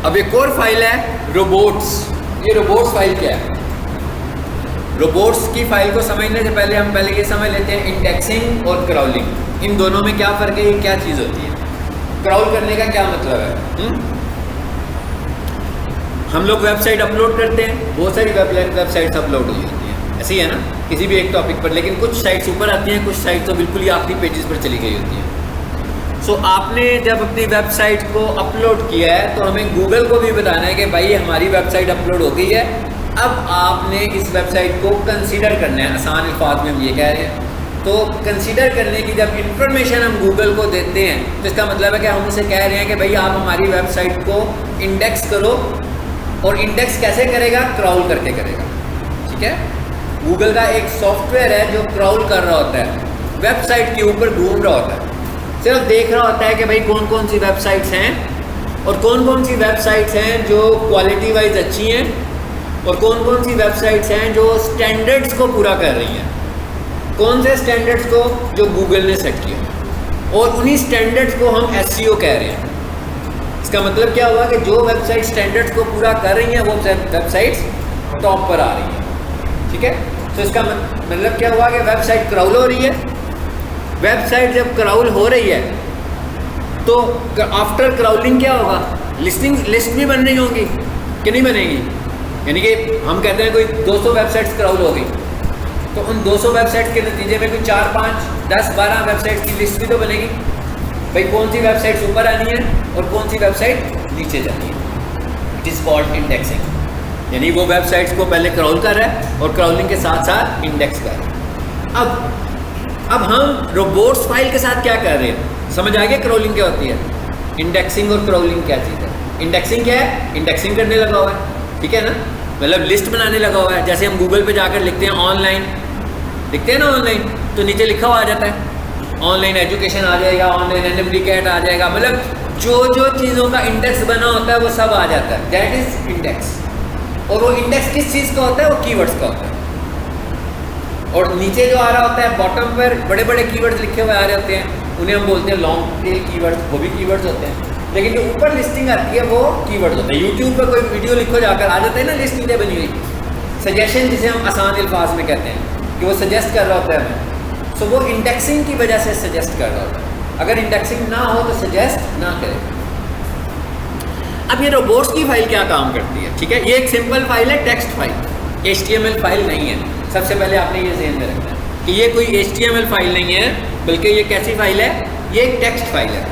अब एक और फाइल है रोबोट्स। ये रोबोट्स फाइल क्या है? रोबोट्स की फाइल को समझने से पहले हम ये समझ लेते हैं इंडेक्सिंग और क्राउलिंग, इन दोनों में क्या फ़र्क है, ये क्या चीज़ होती है। क्राउल करने का क्या मतलब है? हम लोग वेबसाइट अपलोड करते हैं, बहुत सारी वेबसाइट्स अपलोड हुई होती हैं, ऐसे ही है ना, किसी भी एक टॉपिक पर, लेकिन कुछ साइट्स ऊपर आती हैं, कुछ साइट्स तो बिल्कुल ही आखिरी पेजेस पर चली गई होती हैं। सो आपने जब अपनी वेबसाइट को अपलोड किया है तो हमें गूगल को भी बताना है कि भाई हमारी वेबसाइट अपलोड हो गई है, अब आपने इस वेबसाइट को कंसीडर करना है। आसान अल्फाज में हम ये कह रहे हैं। तो कंसीडर करने की जब इंफॉर्मेशन हम गूगल को देते हैं तो इसका मतलब है कि हम उसे कह रहे हैं कि भाई आप हमारी वेबसाइट को इंडेक्स करो, और इंडेक्स कैसे करेगा? क्राउल करके करेगा, ठीक है। गूगल का एक सॉफ्टवेयर है जो क्राउल कर रहा होता है, वेबसाइट के ऊपर घूम रहा होता है, सिर्फ देख रहा होता है कि भाई कौन कौन सी वेबसाइट्स हैं और कौन कौन सी वेबसाइट्स हैं जो क्वालिटी वाइज अच्छी हैं और कौन कौन सी वेबसाइट्स हैं जो स्टैंडर्ड्स को पूरा कर रही हैं, कौन से स्टैंडर्ड्स को जो गूगल ने सेट किया, और उन्हीं स्टैंडर्ड्स को हम SEO कह रहे हैं। इसका मतलब क्या हुआ कि जो वेबसाइट स्टैंडर्ड्स को पूरा कर रही हैं वो वेबसाइट्स टॉप पर आ रही हैं, ठीक है। तो इसका मतलब क्या हुआ कि वेबसाइट क्राउल हो रही है। वेबसाइट जब क्राउल हो रही है तो आफ्टर क्राउलिंग क्या होगा? लिस्ट भी बन रही होंगी कि नहीं बनेगी? यानी कि हम कहते हैं कोई 200 वेबसाइट्स क्राउल हो गई, तो उन 200 वेबसाइट्स के नतीजे में कोई 4, 5, 10, 12 वेबसाइट्स की लिस्ट भी तो बनेगी। भाई कौन सी वेबसाइट्स ऊपर आनी है और कौन सी वेबसाइट नीचे जानी है। इट इज़ कॉल्ड इंडेक्सिंग, यानी वो वेबसाइट्स को पहले क्राउल कर रहा है और क्राउलिंग के साथ साथ इंडेक्स कर रहा है। अब हम रोबोट्स फाइल के साथ क्या कर रहे हैं? समझ आ गया क्राउलिंग क्या होती है, इंडेक्सिंग और क्राउलिंग क्या चीज़ है। इंडेक्सिंग क्या है? इंडेक्सिंग करने लगा हुआ है, ठीक है ना, मतलब लिस्ट बनाने लगा हुआ है। जैसे हम गूगल पे जाकर लिखते हैं ऑनलाइन, लिखते हैं ना ऑनलाइन, तो नीचे लिखा हुआ आ जाता है ऑनलाइन एजुकेशन आ जाएगा, ऑनलाइन NMD कैट आ जाएगा, मतलब जो चीज़ों का इंडेक्स बना होता है वो सब आ जाता है, दैट इज इंडेक्स। और वो इंडेक्स किस चीज़ का होता है? वो कीवर्ड्स का होता है। और नीचे जो आ रहा होता है बॉटम पर बड़े बड़े कीवर्ड्स लिखे हुए आ रहे होते हैं, उन्हें हम बोलते हैं लॉन्ग टेल कीवर्ड्स, वो भी कीवर्ड्स होते हैं। लेकिन जो ऊपर लिस्टिंग आती है वो कीवर्ड्स होते हैं। यूट्यूब पर कोई वीडियो लिखो जाकर आ जाता है ना लिस्ट नीचे बनी हुई, सजेशन जिसे हम आसान अल्फाज में कहते हैं कि वो सजेस्ट कर रहा होता है हमें। सो वो इंडेक्सिंग की वजह से सजेस्ट कर रहा होता है। अगर इंडेक्सिंग ना हो तो सजेस्ट ना करे। अब ये रोबोट्स की फाइल क्या काम करती है, ठीक है। ये एक सिंपल फाइल है, टेक्स्ट फाइल, HTML फाइल नहीं है। सबसे पहले आपने ये ध्यान में रखना है कि ये कोई HTML फाइल नहीं है, बल्कि ये कैसी फाइल है? ये एक टेक्स्ट फाइल है।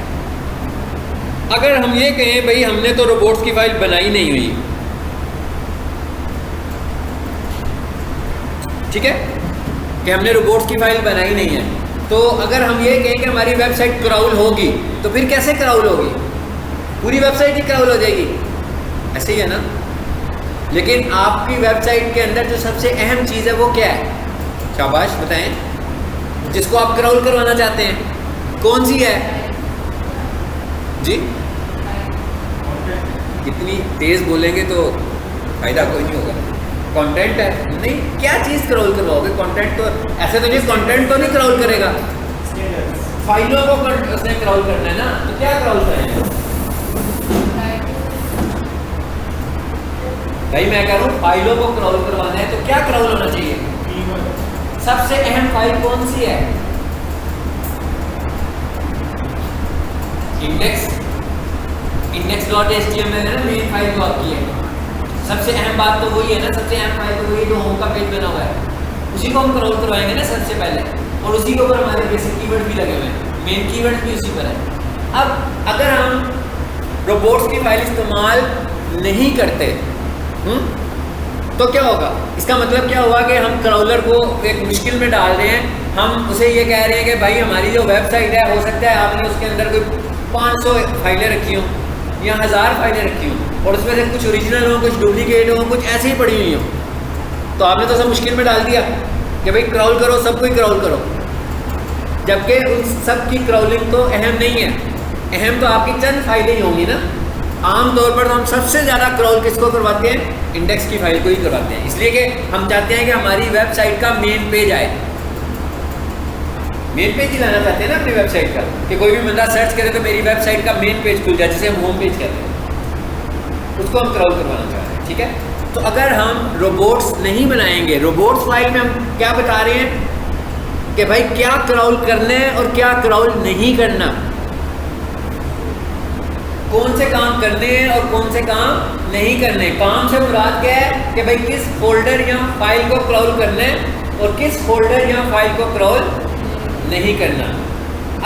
अगर हम ये कहें भाई हमने तो रोबोट्स की फाइल बनाई नहीं हुई, ठीक है, कि हमने रोबोट्स की फाइल बनाई नहीं है, तो अगर हम ये कहें कि हमारी वेबसाइट क्राउल होगी तो फिर कैसे क्राउल होगी? पूरी वेबसाइट ही क्राउल हो जाएगी, ऐसे ही है ना। लेकिन आपकी वेबसाइट के अंदर जो सबसे अहम चीज़ है वो क्या है? शाबाश बताएं, जिसको आप क्राउल करवाना चाहते हैं, कौन सी है जी? इतनी तेज़ बोलेंगे तो फ़ायदा कोई नहीं होगा। कंटेंट है नहीं, क्या चीज़ क्राउल करवाओगे? कंटेंट तो ऐसे तो नहीं, कंटेंट तो नहीं क्राउल करेगा, फाइलों को उसने क्राउल करना है ना, तो क्या क्राउल करेंगे? भाई मैं कह रहा हूँ फाइलों को क्राउल करवाना है तो क्या क्राउल होना चाहिए? सबसे अहम फाइल कौन सी है? index.html है ना मेन फाइल जो आपकी है। सबसे अहम बात तो वही है ना, सबसे अहम फाइल तो वही जो होम का पेज बना हुआ है, उसी को हम क्राउल करवाएंगे ना सबसे पहले, और उसी के ऊपर हमारे बेसिक कीवर्ड भी लगे हुए हैं, मेन कीवर्ड भी उसी पर है। अब अगर हम रोबोट्स की फाइल इस्तेमाल नहीं करते तो क्या होगा? इसका मतलब क्या हुआ कि हम क्राउलर को एक मुश्किल में डाल रहे हैं। हम उसे ये कह रहे हैं कि भाई हमारी जो वेबसाइट है, हो सकता है आपने उसके अंदर कोई 500 फाइलें रखी हों या 1000 फाइलें रखी हों, और उसमें से कुछ ओरिजिनल हो, कुछ डुप्लीकेट हो, कुछ ऐसे ही पड़ी हुई हो, तो आपने तो सब मुश्किल में डाल दिया कि भाई क्राउल करो, सब कोई क्राउल करो, जबकि उन सब की क्राउलिंग तो अहम नहीं है। अहम तो आपकी चंद फाइलें ही होंगी ना। आमतौर पर हम सबसे ज़्यादा क्राउल किसको करवाते हैं? इंडेक्स की फाइल को ही करवाते हैं, इसलिए कि हम चाहते हैं कि हमारी वेबसाइट का मेन पेज आए। मेन पेज ही लाना चाहते हैं ना अपनी वेबसाइट का, कि कोई भी बंदा सर्च करे तो मेरी वेबसाइट का मेन पेज खुल जाए, जिसे हम होम पेज कहते हैं, उसको हम क्रॉल करवाना चाह रहे हैं। ठीक है, तो अगर हम रोबोट्स नहीं बनाएंगे, रोबोट्स फाइल में हम क्या बता रहे हैं कि भाई क्या क्रॉल करना है और क्या क्रॉल नहीं करना, कौन से काम करने हैं और कौन से काम नहीं करने। काम से मुराद क्या है कि भाई किस फोल्डर या फाइल को क्रॉल करना है और किस फोल्डर या फाइल को क्रॉल नहीं करना।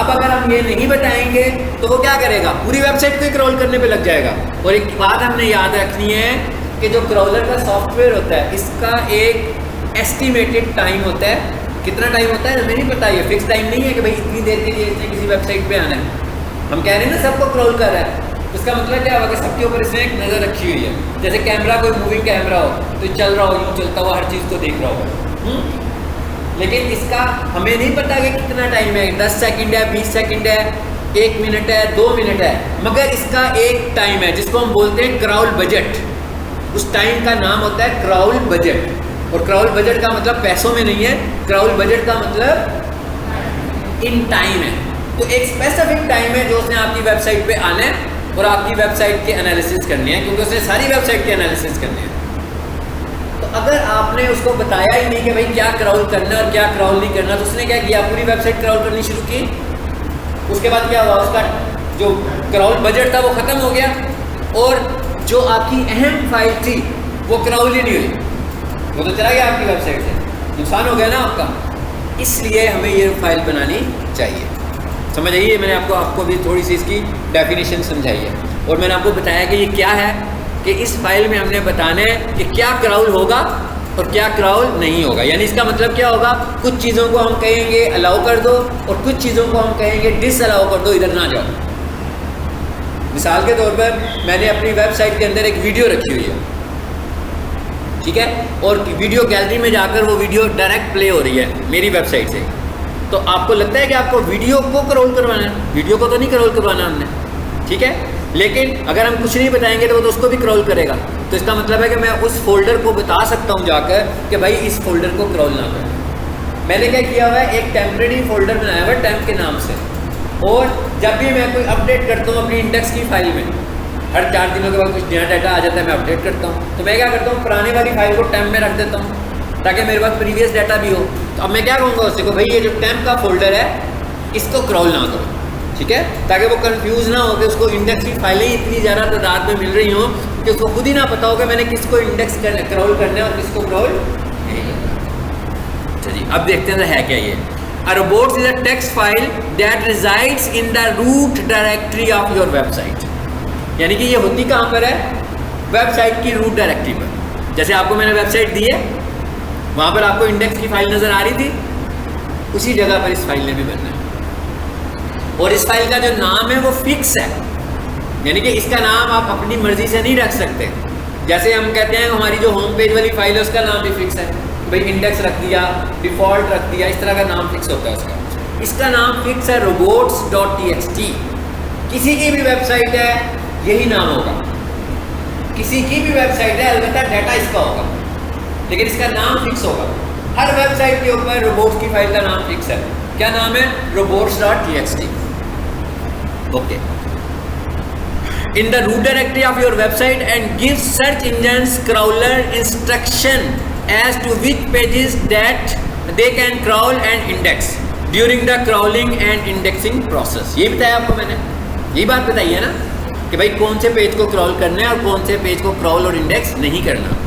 अब अगर हम ये नहीं बताएंगे तो वो क्या करेगा, पूरी वेबसाइट को ही क्रॉल करने पे लग जाएगा। और एक बात हमने याद रखनी है कि जो क्रॉलर का सॉफ्टवेयर होता है, इसका एक एस्टिमेटेड टाइम होता है। कितना टाइम होता है हमें नहीं पता, ये फिक्स टाइम नहीं है कि भाई इतनी देर के लिए इसने किसी वेबसाइट पे आना है। हम कह रहे हैं ना सबको क्रॉल कर रहा है, उसका मतलब क्या होगा कि सबके ऊपर इसने एक नज़र रखी हुई है। जैसे कैमरा, कोई मूविंग कैमरा हो तो चल रहा हो, यूँ चलता हुआ हर चीज़ को देख रहा होगा। लेकिन इसका हमें नहीं पता कि कितना टाइम है, 10 सेकंड है, 20 सेकंड है, 1 मिनट है, 2 मिनट है, मगर इसका एक टाइम है जिसको हम बोलते हैं क्राउल बजट। उस टाइम का नाम होता है क्राउल बजट। और क्राउल बजट का मतलब पैसों में नहीं है, क्राउल बजट का मतलब इन टाइम है। तो एक स्पेसिफिक टाइम है जो उसने आपकी वेबसाइट पे आना है और आपकी वेबसाइट के एनालिसिस करनी है, क्योंकि उसने सारी वेबसाइट के एनालिसिस करनी है। तो अगर आपने उसको बताया ही नहीं कि भाई क्या क्रॉल करना और क्या क्रॉल नहीं करना, तो उसने क्या किया, पूरी वेबसाइट क्रॉल करनी शुरू की। उसके बाद क्या हुआ, उसका जो क्रॉल बजट था वो ख़त्म हो गया और जो आपकी अहम फाइल थी वो क्रॉल ही नहीं हुई, वो तो चला गया आपकी वेबसाइट से, नुकसान हो गया ना आपका। इसलिए हमें ये फाइल बनानी चाहिए। समझ आइए, मैंने आपको भी थोड़ी सी इसकी डेफिनेशन समझाई है और मैंने आपको बताया कि ये क्या है, कि इस फाइल में हमने बताना है कि क्या क्रॉल होगा और क्या क्रॉल नहीं होगा। यानी इसका मतलब क्या होगा, कुछ चीज़ों को हम कहेंगे अलाउ कर दो और कुछ चीज़ों को हम कहेंगे डिसअलाउ कर दो, इधर ना जाओ। मिसाल के तौर पर मैंने अपनी वेबसाइट के अंदर एक वीडियो रखी हुई है, ठीक है, और वीडियो गैलरी में जाकर वो वीडियो डायरेक्ट प्ले हो रही है मेरी वेबसाइट से। तो आपको लगता है कि आपको वीडियो को क्रॉल करवाना है, वीडियो को तो नहीं क्रॉल करवाना हमने, ठीक है। लेकिन अगर हम कुछ नहीं बताएंगे तो वो तो उसको भी क्रॉल करेगा। तो इसका मतलब है कि मैं उस फोल्डर को बता सकता हूँ जाकर कि भाई इस फोल्डर को क्रॉल ना करें। मैंने क्या किया हुआ है, एक टेम्परेरी फोल्डर बनाया हुआ है टेम्प के नाम से, और जब भी मैं कोई अपडेट करता हूँ अपनी इंडेक्स की फाइल में, हर 4 दिनों के बाद कुछ नया डाटा आ जाता है, मैं अपडेट करता हूँ। तो मैं क्या करता हूँ, पुराने वाली फाइल को टेम्प में रख देता हूँ ताकि मेरे पास प्रीवियस डाटा भी हो। तो अब मैं क्या कहूँगा उससे को, भाई ये जो टेम्प का फोल्डर है इसको क्रॉल ना करो, ठीक है, ताकि वो कंफ्यूज ना हो कि उसको इंडेक्स की फाइलें इतनी ज़्यादा तादाद में मिल रही हों कि उसको खुद ही ना पता हो कि मैंने किसको इंडेक्स करना, क्रॉल करना है और किसको क्रॉल नहीं करना। चलिए अब देखते हैं है क्या ये। A robots is a text file that resides in the root directory of your website। यानी कि ये होती कहाँ पर है, वेबसाइट की रूट डायरेक्टरी पर। जैसे आपको मैंने वेबसाइट दी है, वहाँ पर आपको इंडेक्स की फाइल नज़र आ रही थी, उसी जगह पर इस फाइल ने भी बनना है। और इस फाइल का जो नाम है वो फिक्स है, यानी कि इसका नाम आप अपनी मर्जी से नहीं रख सकते। जैसे हम कहते हैं हमारी जो होम पेज वाली फाइल है उसका नाम भी फिक्स है, भाई इंडेक्स रख दिया, डिफ़ॉल्ट रख दिया, इस तरह का नाम फिक्स होता है उसका। इसका नाम फिक्स है robots.txt। किसी की भी वेबसाइट है यही नाम होगा, किसी की भी वेबसाइट है अलबत्ता डाटा इसका होगा, लेकिन इसका नाम फिक्स होगा। हर वेबसाइट के ऊपर रोबोट्स की फाइल का नाम फिक्स है। क्या नाम है, robots.txt। Okay, in the root directory of your website and give search engines crawler instruction as to which pages that they can crawl and index during the crawling and indexing process। ये बताया आपको मैंने, यही बात बताई है ना कि भाई कौन से पेज को क्रॉल करना है और कौन से पेज को क्रॉल और इंडेक्स नहीं करना।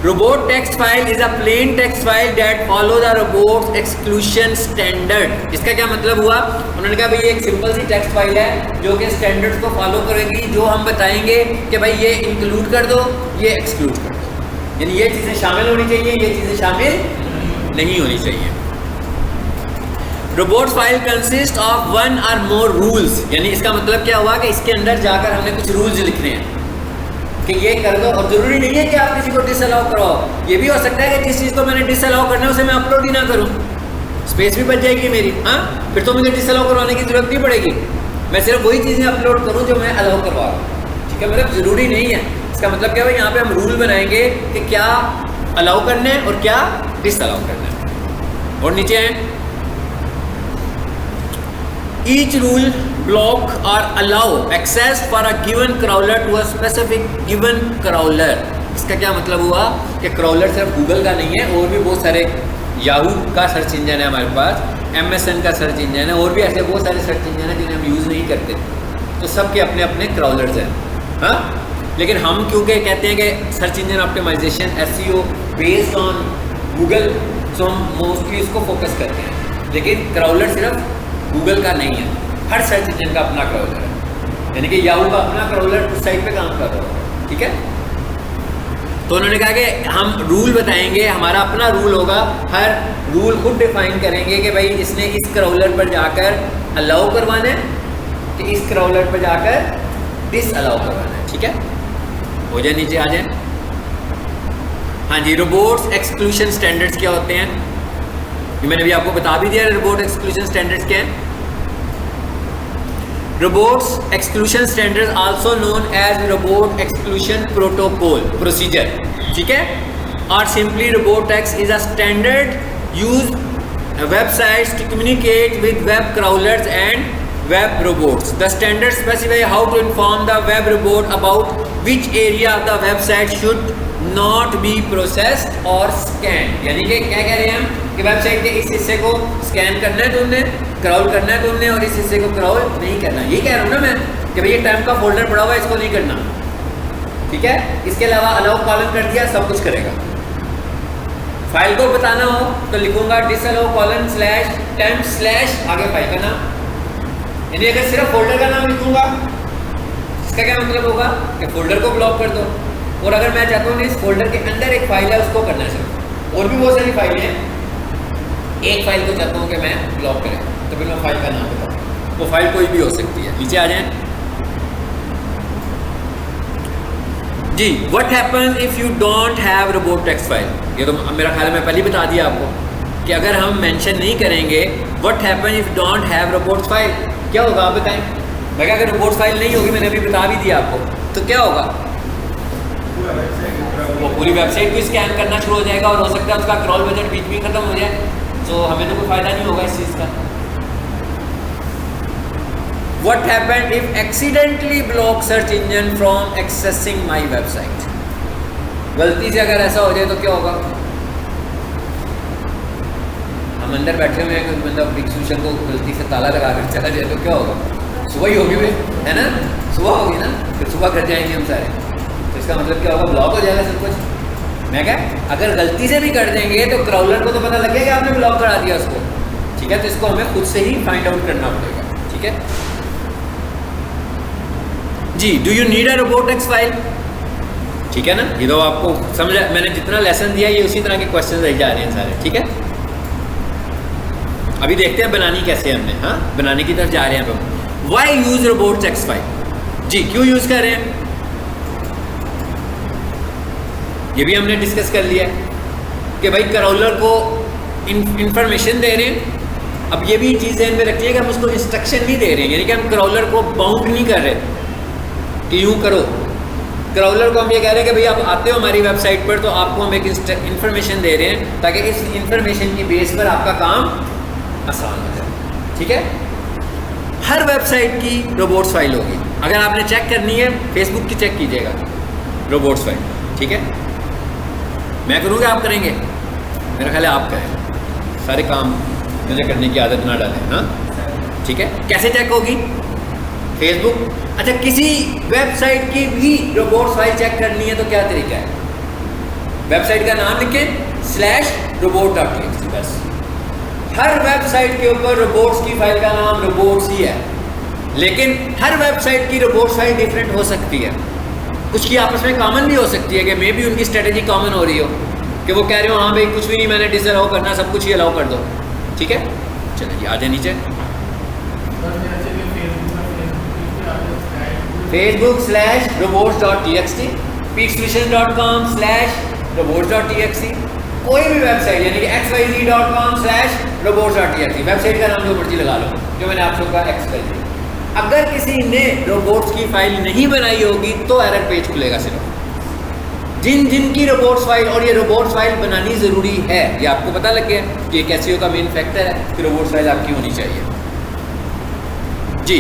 Robot text file is a plain text file that follow the robot's exclusion standard। इसका क्या मतलब हुआ, उन्होंने कहा भाई ये एक सिंपल सी टेक्स्ट फाइल है जो कि स्टैंडर्ड्स को फॉलो करेगी, जो हम बताएंगे कि भाई ये इंक्लूड कर दो, ये एक्सक्लूड कर दो, यानी ये चीज़ें शामिल होनी चाहिए, ये चीज़ें शामिल नहीं होनी चाहिए। Robot file consist of 1 or more rules, यानी इसका मतलब क्या हुआ कि इसके अंदर जाकर हमने कुछ रूल्स लिखने हैं कि ये कर दो। और ज़रूरी नहीं है कि आप किसी को डिसअलाउ कराओ, ये भी हो सकता है कि जिस चीज़ को मैंने डिसअलाउ करना है उसे मैं अपलोड ही ना करूँ, स्पेस भी बच जाएगी मेरी। हाँ, फिर तो मुझे डिसअलाउ करवाने की ज़रूरत नहीं पड़ेगी, मैं सिर्फ वही चीज़ें अपलोड करूँ जो मैं अलाउ करवा रहा हूँ, ठीक है। मतलब ज़रूरी नहीं है। इसका मतलब क्या है, यहाँ पे हम रूल बनाएंगे कि क्या अलाउ करना है और क्या डिसअलाउ करना है। और नीचे है Each rule block or allow access for a given crawler to a specific given crawler. इसका क्या मतलब हुआ कि crawler सिर्फ गूगल का नहीं है, और भी बहुत सारे याहू का सर्च इंजन है हमारे पास, MSN का सर्च इंजन है, और भी ऐसे बहुत सारे सर्च इंजन है जिन्हें हम यूज़ नहीं करते, तो सबके अपने अपने क्राउलर्स हैं। हाँ, लेकिन हम क्योंकि कहते हैं कि search engine optimization SEO based on Google, so हम मोस्टली इसको फोकस करते हैं, लेकिन क्राउलर सिर्फ गूगल का नहीं है, हर सर्च इंजन का अपना क्राउलर है, यानी कि याहू का अपना क्राउलर उस साइट पे काम कर रहा है। ठीक है, तो उन्होंने कहा कि हम रूल बताएंगे, हमारा अपना रूल होगा, हर रूल खुद डिफाइन करेंगे कि भाई इसने इस क्राउलर पर जाकर अलाउ करवाना है कि इस क्राउलर पर जाकर डिस अलाउ करवाना है। ठीक है, हो जाए, नीचे आ जाए। हाँ जी, रोबोट्स एक्सक्लूशन स्टैंडर्ड्स क्या होते हैं, ये मैंने भी आपको बता भी दिया। रोबोट एक्सक्लूशन स्टैंडर्ड्स क्या है? Robots exclusion standards also known as robot exclusion protocol procedure, ठीक है, और simply robots text is a standard used websites to communicate with web crawlers and web robots. The standard specify how to inform the web robot about which area of the website should not be processed or scanned. यानी कि क्या कह रहे हैं हम कि website के इस हिस्से को स्कैन करना है तुमने, क्राउल करना है तुमने, और इस हिस्से को क्राउल नहीं करना। ये कह रहा हूँ ना मैं कि भाई ये टाइम का फोल्डर पड़ा हुआ है, इसको नहीं करना। ठीक है, इसके अलावा अलाउ कॉलन कर दिया, सब कुछ करेगा। फाइल को बताना हो तो लिखूंगा disallow colon slash temp slash आगे फाइल का नाम, यानी अगर सिर्फ फोल्डर का नाम लिखूंगा इसका क्या मतलब होगा कि फोल्डर को ब्लॉक कर दो, और अगर मैं चाहता हूँ इस फोल्डर के अंदर एक फाइल है उसको करना है सिर्फ, और भी बहुत सारी फाइलें हैं, एक फाइल को चाहता हूँ कि मैं ब्लॉक करें, तो फिर मैं फाइल का नाम बताऊँ, वो फाइल कोई भी हो सकती है। नीचे आ जाए जी। What happens if you don't have robot text file, ये तो मेरा ख्याल है मैं पहले ही बता दिया आपको कि अगर हम मेंशन नहीं करेंगे what happen if don't have robot file, क्या होगा आप बताएं। मैं क्या, अगर रोबोट फाइल नहीं होगी, मैंने अभी बता भी दिया आपको, तो क्या होगा, वो पूरी वेबसाइट को स्कैन करना शुरू हो जाएगा, और हो सकता है उसका क्रॉल बजट बीच में खत्म हो जाए, तो हमें तो कोई फायदा नहीं होगा इस चीज़ का। What happened if accidentally block search engine from accessing my website? गलती से अगर ऐसा हो जाए तो क्या होगा, हम अंदर बैठे हुए हैं, मतलब डिस्ट्रीब्यूशन को गलती से ताला लगा कर चला जाए तो क्या होगा, सुबह ही होगी वे, है ना, सुबह होगी ना, फिर सुबह कर जाएंगे हम सारे, तो इसका मतलब क्या होगा, ब्लॉक हो जाएगा सब कुछ। मैं क्या, अगर गलती से भी कर देंगे तो क्राउलर को तो पता लगेगा कि आपने ब्लॉक करा दिया उसको। ठीक है, तो इसको हमें खुद से ही फाइंड आउट करना पड़ेगा। ठीक है जी। Do you need a robots text file, ठीक है ना, ये तो आपको समझ, मैंने जितना लेसन दिया ये उसी तरह के क्वेश्चन रह जा रहे हैं सारे। ठीक है, अभी देखते हैं बनानी कैसे हमने, हाँ बनाने की तरफ जा रहे हैं हम। वाई यूज रोबोटेक्स फाइल जी, क्यों यूज कर रहे हैं, ये भी हमने डिस्कस कर लिया कि भाई क्राउलर को इंफॉर्मेशन दे रहे हैं। अब ये भी चीज़ ध्यान में रखिए कि हम उसको इंस्ट्रक्शन नहीं दे रहे हैं, यानी कि हम क्राउलर को बाउंड नहीं कर रहे कि यूँ करो। क्राउलर को हम ये कह रहे हैं कि भाई आप आते हो हमारी वेबसाइट पर, तो आपको हम एक इन्फॉर्मेशन दे रहे हैं ताकि इस इन्फॉर्मेशन की बेस पर आपका काम आसान हो जाए। ठीक है, हर वेबसाइट की रोबोट्स फाइल होगी, अगर आपने चेक करनी है फेसबुक की चेक कीजिएगा रोबोट्स फाइल। ठीक है, मैं करूँगा आप करेंगे, मेरा ख्याल है आप करें, सारे काम मुझे करने की आदत ना डालें। हाँ ठीक है, कैसे चेक होगी, फेसबुक, अच्छा किसी वेबसाइट की भी रोबोट्स फाइल चेक करनी है तो क्या तरीका है, वेबसाइट का नाम लिखें /robot.txt, बस हर वेबसाइट के ऊपर रोबोट्स की फाइल का नाम रोबोट्स ही है, लेकिन हर वेबसाइट की रोबोट्स फाइल डिफरेंट हो सकती है, कुछ की आपस में कॉमन भी हो सकती है कि मे भी उनकी स्ट्रेटेजी कॉमन हो रही हो कि वो कह रहे हो हाँ भाई कुछ भी नहीं मैंने डिसअलाउ करना, सब कुछ ही अलाउ कर दो। ठीक है, चलिए आ जाए नीचे। facebook/robots.txt, peaksolutions.com/robots.txt, कोई भी वेबसाइट यानी कि xyz.com/robots.txt, वेबसाइट का नाम जो मर्जी लगा लो, जो मैंने आप लोग का xyz। अगर किसी ने रोबोट्स की फाइल नहीं बनाई होगी तो एरर पेज खुलेगा सिर्फ। जिन की रोबोट्स फाइल, और ये रोबोट्स फाइल बनानी ज़रूरी है, ये आपको पता लग गया कि एक SEO का मेन फैक्टर है कि रोबोट्स फाइल आपकी होनी चाहिए। जी,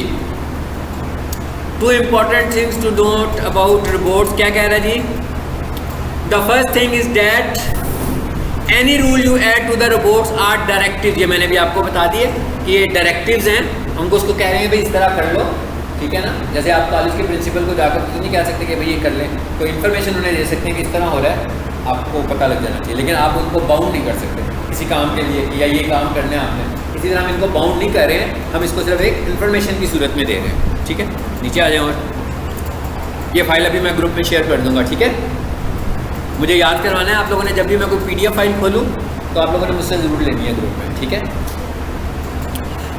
2 important things to note about robots. क्या कह रहा है जी? The first thing is that any rule you add to the robots are directives. ये मैंने भी आपको बता दिए कि ये directives हैं, हमको उसको कह रहे हैं भाई इस तरह कर लो, ठीक है ना। जैसे आप कॉलेज के प्रिंसिपल को जाकर तो नहीं कह सकते कि भाई ये कर लें, तो इन्फॉर्मेशन उन्हें दे सकते हैं कि इस तरह हो रहा है, आपको पता लग जाना चाहिए, लेकिन आप उनको बाउंड नहीं कर सकते किसी काम के लिए या ये काम करना है आपने। इसी तरह हम इनको बाउंड नहीं कर रहे हैं, हम इसको सिर्फ एक इन्फॉर्मेशन की सूरत में दे रहे हैं, ठीक है। नीचे आ जाए, और ये फाइल अभी मैं ग्रुप में शेयर कर दूंगा, ठीक है। मुझे याद करवाना है आप लोगों ने, जब भी मैं कोई PDF फाइल खोलूँ तो आप लोगों ने मुझसे ज़रूर लेनी है ग्रुप में, ठीक है।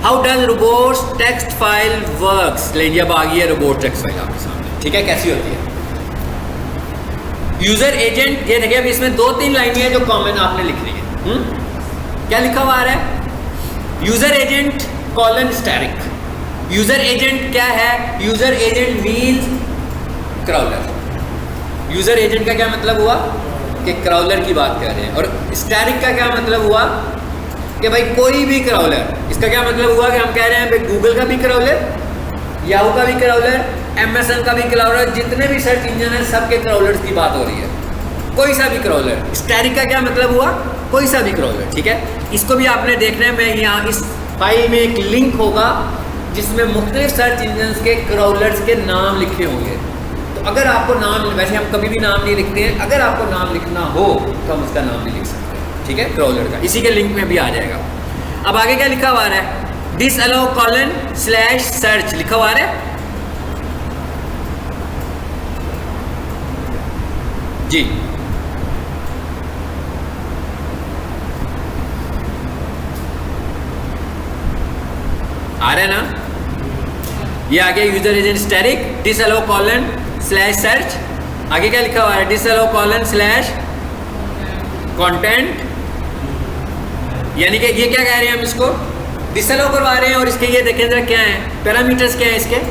How does robots text file works? लेंगे अब आ गई है रोबोट टेक्स्ट फाइल आपके सामने, ठीक है। कैसी होती है? यूजर एजेंट, ये देखिए अभी इसमें 2-3 लाइनें हैं जो कॉमन आपने लिखनी है। क्या लिखा हुआ आ रहा है? User agent colon static. User agent क्या है? User agent means crawler. User agent का क्या मतलब हुआ कि क्राउलर की बात कर रहे हैं, और स्टैटिक का क्या मतलब हुआ कि भाई कोई भी क्राउलर। इसका क्या मतलब हुआ कि हम कह रहे हैं भाई गूगल का भी क्राउलर, याहू का भी क्राउलर, Amazon का भी क्राउलर, जितने भी सर्च इंजन है सबके क्राउलर्स की बात हो रही है, कोई सा भी क्राउलर। स्टैटिक का क्या मतलब हुआ? कोई सा भी क्राउलर, ठीक है। इसको भी आपने देखना है, मैं यहाँ इस फाइल में एक लिंक होगा जिसमें मुख्तलिफ सर्च इंजन के क्राउलर्स के नाम लिखे होंगे। तो अगर आपको नाम, वैसे हम कभी भी नाम नहीं लिखते हैं, अगर आपको नाम लिखना हो तो हम उसका नाम भी लिख सकते हैं, ठीक है, क्राउलर का। इसी के लिंक में भी आ जाएगा। अब आगे क्या लिखा हुआ है? This allow colon slash search लिखा हुआ है जी। आ रहा है ना? ये आगे user agent static this allow colon slash search. आगे क्या लिखा हुआ है? This allow colon slash content. यानी कि ये क्या कह रहे हैं हम इसको दिस अलाउ करवा रहे हैं, और इसके ये देखें जरा क्या है, पैरामीटर्स क्या है इसके,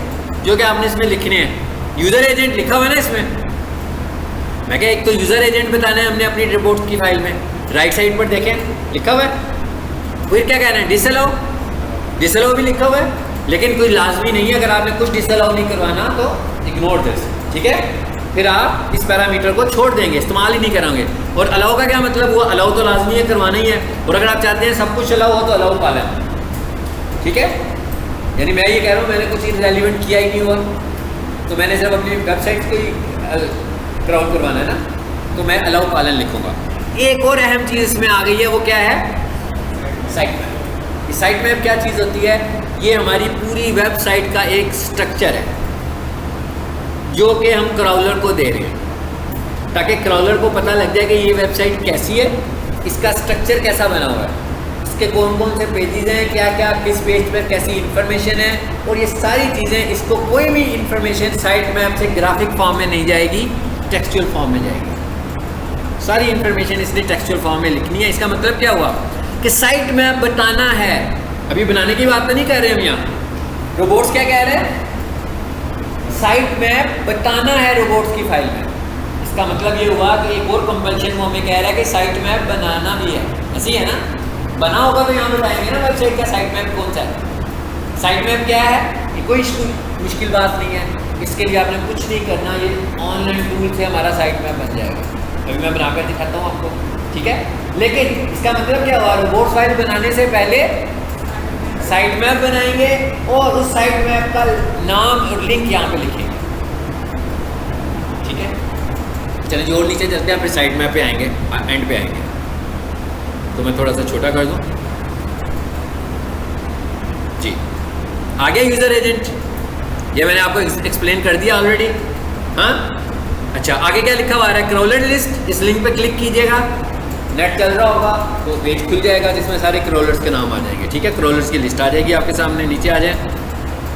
जो कि आपने इसमें लिखने हैं। यूजर एजेंट लिखा हुआ है ना इसमें, मैं क्या एक तो यूजर एजेंट बताना है हमने अपनी रिपोर्ट की फाइल में, राइट साइड पर देखें लिखा हुआ है। फिर क्या कह रहे हैं? डिसअलाउ, डिसअलाउ भी लिखा हुआ है, लेकिन कोई लाजमी नहीं है। अगर आपने कुछ डिसअलाउ नहीं करवाना तो इग्नोर दिस, ठीक है। फिर आप इस पैरामीटर को छोड़ देंगे, इस्तेमाल ही नहीं करेंगे। और अलाउ का क्या मतलब हुआ? अलाउ तो लाजमी है, करवाना ही है, और अगर आप चाहते हैं सब कुछ अलाउ हो तो अलाउ पा लें, ठीक है। यानी मैं ये कह रहा हूँ मैंने कुछ इररिलेवेंट किया ही नहीं हुआ, तो मैंने सिर्फ अपनी वेबसाइट को ही क्राउड करवाना है ना, तो मैं अलाउ पालन लिखूंगा। एक और अहम चीज़ इसमें आ गई है, वो क्या है? Site map. इस साइट मैप क्या चीज़ होती है? ये हमारी पूरी वेबसाइट का एक स्ट्रक्चर है जो कि हम क्राउलर को दे रहे हैं, ताकि क्राउलर को पता लग जाए कि ये वेबसाइट कैसी है, इसका स्ट्रक्चर कैसा बना हुआ है, इसके कौन कौन से पेजेस हैं, क्या क्या किस पेज पर कैसी इंफॉर्मेशन है, और ये सारी चीज़ें। इसको कोई भी इंफॉर्मेशन साइट मैप से ग्राफिक फॉर्म में नहीं जाएगी, टेक्सचुअल फॉर्म में जाएगी। सारी इंफॉर्मेशन इसने टेक्सचुअल फॉर्म में लिखनी है। इसका मतलब क्या हुआ कि साइट मैप बताना है, अभी बनाने की बात तो नहीं कर रहे हम यहाँ। रोबोट्स क्या कह रहे हैं? साइट मैप बताना है रोबोट्स की फाइल में। इसका मतलब ये हुआ कि एक और कंपल्शन वो हमें कह रहा है कि साइट मैप बनाना भी है। ऐसी है ना, बना होगा तो यहाँ बताएंगे ना वेबसाइट का साइट मैप कौन सा है। साइट मैप क्या है? ये कोई मुश्किल बात नहीं है, इसके लिए आपने कुछ नहीं करना, ये ऑनलाइन टूल से हमारा साइट मैप बन जाएगा। अभी मैं बनाकर दिखाता हूँ आपको, ठीक है। लेकिन इसका मतलब क्या हुआ? रोबोट फाइल बनाने से पहले साइट मैप बनाएंगे और उस साइट मैप का नाम और लिंक यहाँ पे लिखेंगे, ठीक है। चलिए जो और नीचे चलते हैं, फिर साइट मैप पे आएंगे, एंड पे आएंगे। तो मैं थोड़ा सा छोटा कर दूँ जी। आगे यूजर एजेंट, ये मैंने आपको एक्सप्लेन कर दिया ऑलरेडी। हाँ, अच्छा आगे क्या लिखा हुआ है? Crawler list. इस लिंक पे क्लिक कीजिएगा, नेट चल रहा होगा तो पेज खुल जाएगा जिसमें सारे क्राउलर्स के नाम आ जाएंगे, ठीक है। क्राउलर्स की लिस्ट आ जाएगी आपके सामने, नीचे आ जाए।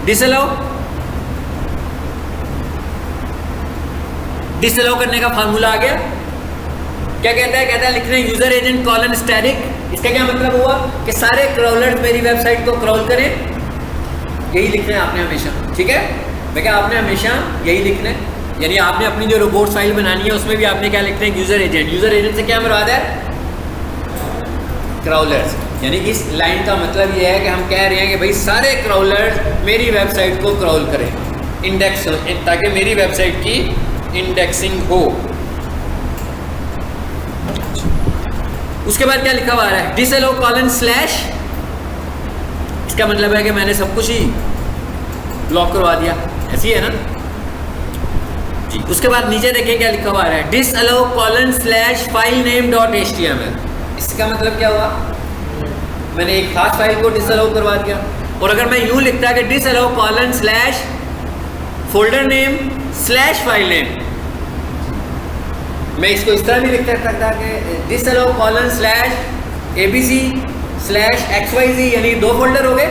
डिसअलाउ, डिसअलाउ करने का फार्मूला आ गया। क्या कहता है? कहता है लिखना है यूजर एजेंट कॉलन स्टैटिक। इसका क्या मतलब हुआ कि सारे क्राउलर्स मेरी वेबसाइट को क्राउल करें, यही लिखना है आपने हमेशा, ठीक है। मैं क्या आपने हमेशा यही लिखना है, यानी आपने अपनी जो रोबोट फाइल बनानी है उसमें भी आपने क्या लिखना है? User agent. यूजर एजेंट से क्या मुराद है? क्राउलर्स। यानी इस लाइन का मतलब ये है कि हम कह रहे हैं कि भाई सारे क्रॉलर्स मेरी वेबसाइट को क्रॉल करें, इंडेक्स, ताकि मेरी वेबसाइट की इंडेक्सिंग हो। उसके बाद क्या लिखा हुआ है, डिसअलाउ कॉलन स्लैश, इसका मतलब है कि मैंने सब कुछ ही ब्लॉक करवा दिया, ऐसी है ना जी। उसके बाद नीचे देखिए क्या लिखा हुआ है, disallow colon slash file name dot HTML। इसका मतलब क्या हुआ, मैंने एक खास फाइल को डिसअलाउ करवा दिया। और अगर मैं यूं लिखता कि disallow colon slash folder name slash file name, मैं इसको इस तरह भी लिख सकता कि disallow colon slash ABC slash XYZ, यानी 2 फोल्डर हो गए,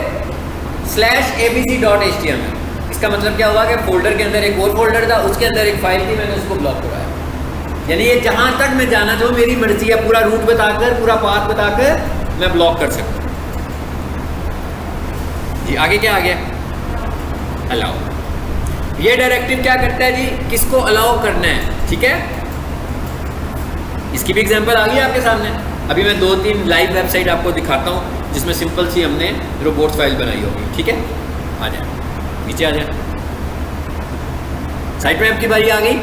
स्लैश ABC डॉट HTML। इसका मतलब क्या हुआ कि फोल्डर के अंदर एक और फोल्डर था, उसके अंदर एक फाइल थी, मैंने उसको ब्लॉक करवाया। यानी ये जहां तक मैं जाना चाहूँ मेरी मर्जी है, पूरा रूट बताकर, पूरा पाथ बताकर मैं ब्लॉक कर सकता हूँ जी। आगे क्या आ गया, अलाउ। ये डायरेक्टिव क्या करता है जी, किसको अलाउ करना है, ठीक है। इसकी भी एग्जांपल आ गई आपके सामने। अभी मैं 2-3 लाइव वेबसाइट आपको दिखाता हूँ जिसमें सिंपल सी हमने रोबोट्स फाइल बनाई होगी, ठीक है। आ जाए नीचे, आ जाए, साइट मैप की बारी आ गई।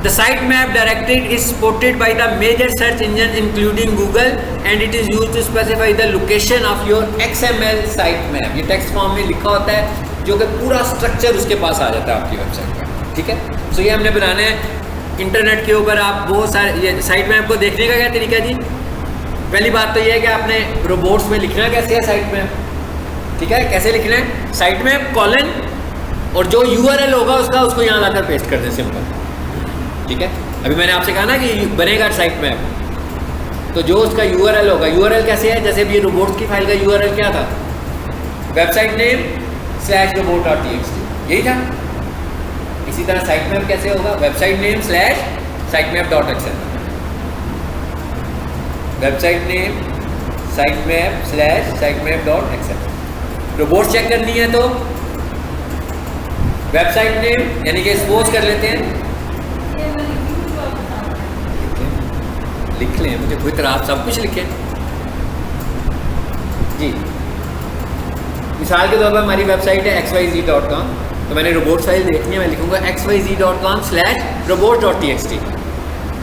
The site map directed is supported by the major search engine including Google and it is used to specify the location of your XML site map. ये टेक्स्ट फॉर्म में लिखा होता है, जो कि पूरा स्ट्रक्चर उसके पास आ जाता है आपकी वेबसाइट का, ठीक है। सो ये हमने बनाना है इंटरनेट के ऊपर। आप बहुत सारे ये साइट मैप को देखने का क्या तरीका जी, पहली बात तो ये है कि आपने रोबोट्स में लिखना कैसे है साइट मैप, ठीक है। कैसे लिखना है, साइट मैप कॉलन और जो URL होगा उसका, उसको यहाँ लाकर पेस्ट कर दें, सिंपल, ठीक है। अभी मैंने आपसे कहा ना कि बनेगा साइट मैप, तो जो उसका URL होगा, URL कैसे है, जैसे भी रोबोट्स की फाइल का URL क्या था, वेबसाइट नेम स्लैश robot.txt, यही था। इसी तरह साइट मैप कैसे होगा, website name slash site map dot XML, website name site map slash site map dot XML। Robot check करनी है तो वेबसाइट नेम, यानी कि सपोज कर लेते हैं, लिख लें, मुझे कोई तरह आप सब कुछ लिखें जी। मिसाल के तौर पर हमारी वेबसाइट है xyz.com, तो मैंने रोबोट फाइल देखनी है, मैं लिखूंगा xyz.com स्लैश robot.txt।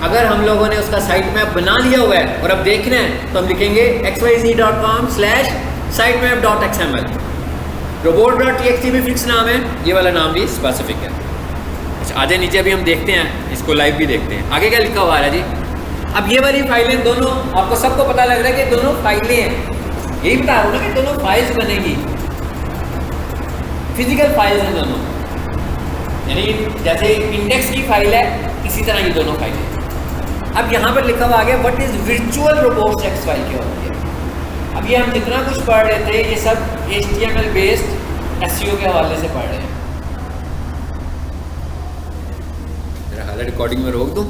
अगर हम लोगों ने उसका साइट मैप बना लिया हुआ है और अब देखना है तो हम लिखेंगे xyz.com slash site map dot XML। robot.txt भी फिक्स नाम है, ये वाला नाम भी स्पेसिफिक है। अच्छा, आधे नीचे अभी हम देखते हैं, इसको लाइव भी देखते हैं। आगे क्या लिखा हुआ है जी, अब ये वाली फाइलें दोनों, आपको सबको पता लग रहा है कि दोनों फाइलें हैं, यही बता रहा हूँ ना कि दोनों फाइल्स बनेगी, फिजिकल फाइल्स हैं दोनों, यानी जैसे इंडेक्स की फाइल है इसी तरह ये दोनों फाइल है। अब यहाँ पर लिखा हुआ आ गया what is virtual robots text file क्या होती है। अब ये हम जितना कुछ पढ़ रहे थे ये सब HTML बेस्ड SEO के हवाले से पढ़ रहे हैं। मेरा हाल रिकॉर्डिंग में रोक दूँ।